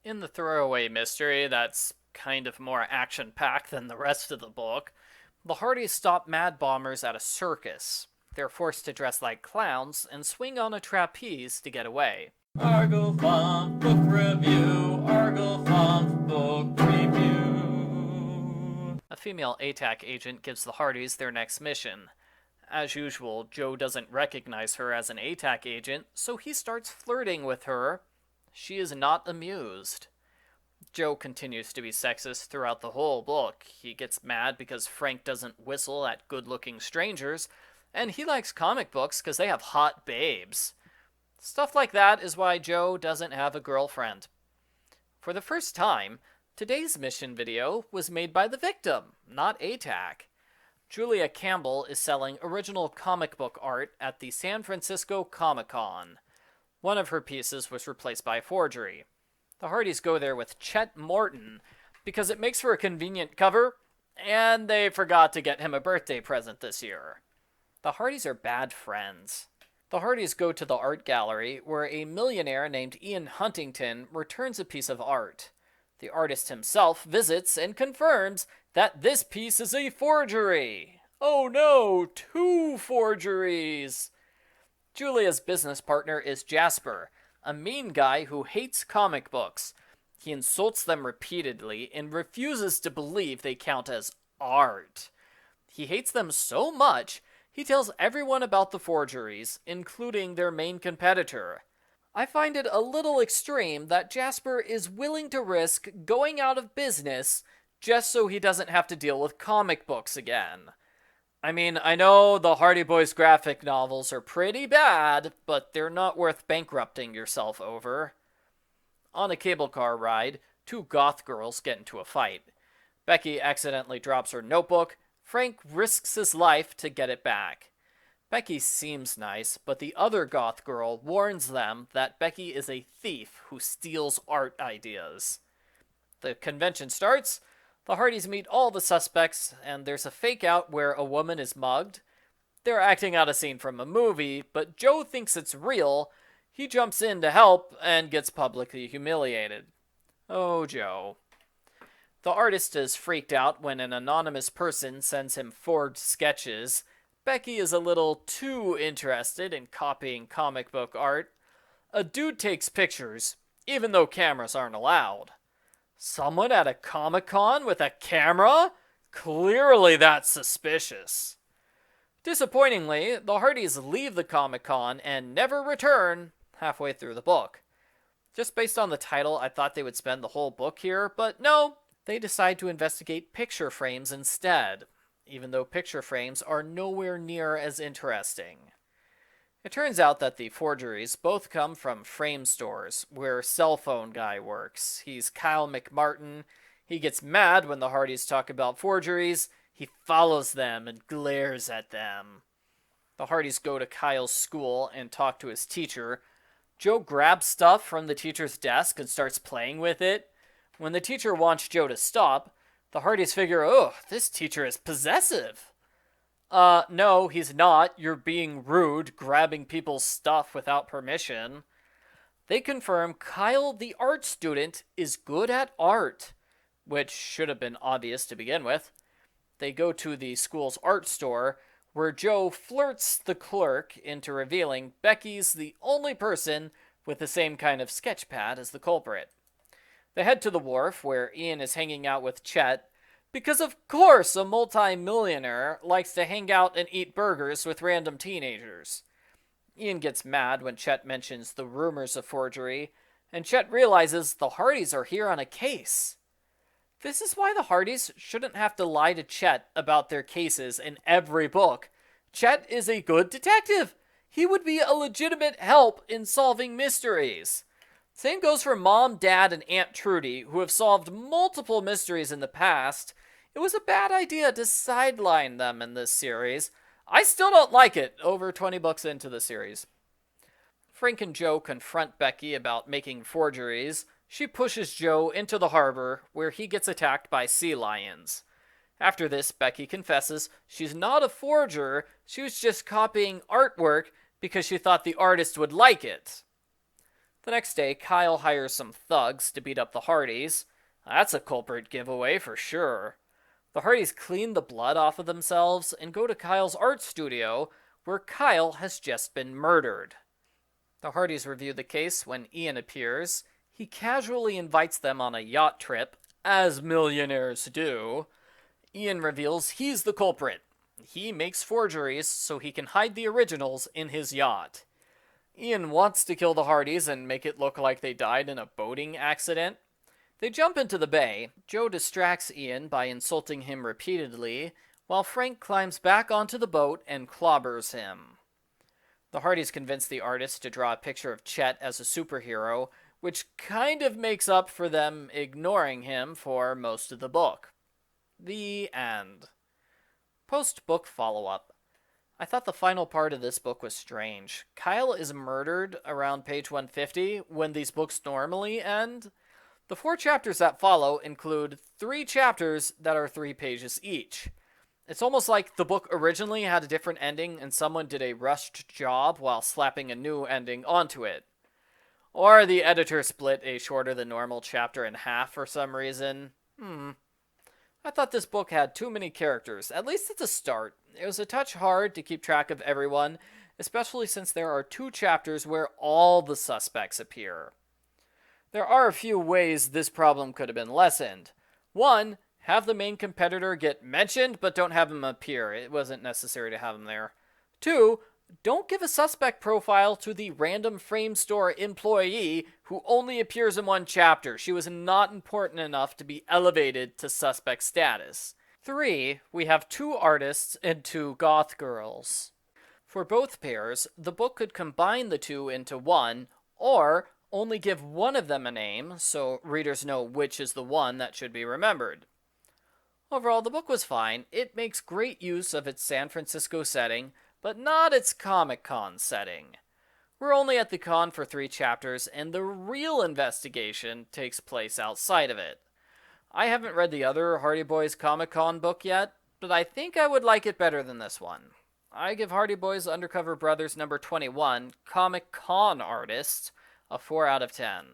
In the throwaway mystery that's kind of more action-packed than the rest of the book, the Hardys stop mad bombers at a circus. They're forced to dress like clowns and swing on a trapeze to get away. Argo Font Book Review, Argo Font Book Review. A female ATAC agent gives the Hardys their next mission. As usual, Joe doesn't recognize her as an ATAC agent, so he starts flirting with her. She is not amused. Joe continues to be sexist throughout the whole book. He gets mad because Frank doesn't whistle at good-looking strangers, and he likes comic books because they have hot babes. Stuff like that is why Joe doesn't have a girlfriend. For the first time, today's mission video was made by the victim, not ATAC. Julia Campbell is selling original comic book art at the San Francisco Comic-Con. One of her pieces was replaced by a forgery. The Hardys go there with Chet Morton because it makes for a convenient cover, and they forgot to get him a birthday present this year. The Hardys are bad friends. The Hardys go to the art gallery where a millionaire named Ian Huntington returns a piece of art. The artist himself visits and confirms that this piece is a forgery. Oh no, 2 forgeries! Julia's business partner is Jasper, a mean guy who hates comic books. He insults them repeatedly and refuses to believe they count as art. He hates them so much, he tells everyone about the forgeries, including their main competitor. I find it a little extreme that Jasper is willing to risk going out of business just so he doesn't have to deal with comic books again. I mean, I know the Hardy Boys graphic novels are pretty bad, but they're not worth bankrupting yourself over. On a cable car ride, 2 goth girls get into a fight. Becky accidentally drops her notebook. Frank risks his life to get it back. Becky seems nice, but the other goth girl warns them that Becky is a thief who steals art ideas. The convention starts. The Hardys meet all the suspects, and there's a fake-out where a woman is mugged. They're acting out a scene from a movie, but Joe thinks it's real. He jumps in to help and gets publicly humiliated. Oh, Joe. The artist is freaked out when an anonymous person sends him forged sketches. Becky is a little too interested in copying comic book art. A dude takes pictures, even though cameras aren't allowed. Someone at a Comic-Con with a camera? Clearly that's suspicious. Disappointingly, the Hardys leave the Comic-Con and never return halfway through the book. Just based on the title, I thought they would spend the whole book here, but no, they decide to investigate picture frames instead, even though picture frames are nowhere near as interesting. It turns out that the forgeries both come from frame stores, where Cell Phone Guy works. He's Kyle McMartin. He gets mad when the Hardys talk about forgeries. He follows them and glares at them. The Hardys go to Kyle's school and talk to his teacher. Joe grabs stuff from the teacher's desk and starts playing with it. When the teacher wants Joe to stop, the Hardys figure, oh, this teacher is possessive. No, he's not. You're being rude, grabbing people's stuff without permission. They confirm Kyle, the art student, is good at art, which should have been obvious to begin with. They go to the school's art store, where Joe flirts the clerk into revealing Becky's the only person with the same kind of sketch pad as the culprit. They head to the wharf, where Ian is hanging out with Chet, because of course a multi-millionaire likes to hang out and eat burgers with random teenagers. Ian gets mad when Chet mentions the rumors of forgery, and Chet realizes the Hardys are here on a case. This is why the Hardys shouldn't have to lie to Chet about their cases in every book. Chet is a good detective. He would be a legitimate help in solving mysteries. Same goes for Mom, Dad, and Aunt Trudy, who have solved multiple mysteries in the past. It was a bad idea to sideline them in this series. I still don't like it, over 20 books into the series. Frank and Joe confront Becky about making forgeries. She pushes Joe into the harbor, where he gets attacked by sea lions. After this, Becky confesses she's not a forger, she was just copying artwork because she thought the artist would like it. The next day, Kyle hires some thugs to beat up the Hardys. That's a culprit giveaway for sure. The Hardys clean the blood off of themselves and go to Kyle's art studio, where Kyle has just been murdered. The Hardys review the case when Ian appears. He casually invites them on a yacht trip, as millionaires do. Ian reveals he's the culprit. He makes forgeries so he can hide the originals in his yacht. Ian wants to kill the Hardys and make it look like they died in a boating accident. They jump into the bay. Joe distracts Ian by insulting him repeatedly, while Frank climbs back onto the boat and clobbers him. The Hardys convince the artist to draw a picture of Chet as a superhero, which kind of makes up for them ignoring him for most of the book. The end. Post-book follow-up. I thought the final part of this book was strange. Kyle is murdered around page 150 when these books normally end. The 4 chapters that follow include 3 chapters that are 3 pages each. It's almost like the book originally had a different ending and someone did a rushed job while slapping a new ending onto it. Or the editor split a shorter than normal chapter in half for some reason. I thought this book had too many characters, at least at the start. It was a touch hard to keep track of everyone, especially since there are 2 chapters where all the suspects appear. There are a few ways this problem could have been lessened. 1, have the main competitor get mentioned, but don't have him appear. It wasn't necessary to have him there. 2, don't give a suspect profile to the random frame store employee who only appears in 1 chapter. She was not important enough to be elevated to suspect status. 3, we have 2 artists and 2 goth girls. For both pairs, the book could combine the 2 into 1, or only give one of them a name, so readers know which is the one that should be remembered. Overall, the book was fine. It makes great use of its San Francisco setting, but not its Comic-Con setting. We're only at the con for 3 chapters, and the real investigation takes place outside of it. I haven't read the other Hardy Boys Comic-Con book yet, but I think I would like it better than this one. I give Hardy Boys Undercover Brothers number 21, Comic-Con Artists, a 4 out of 10.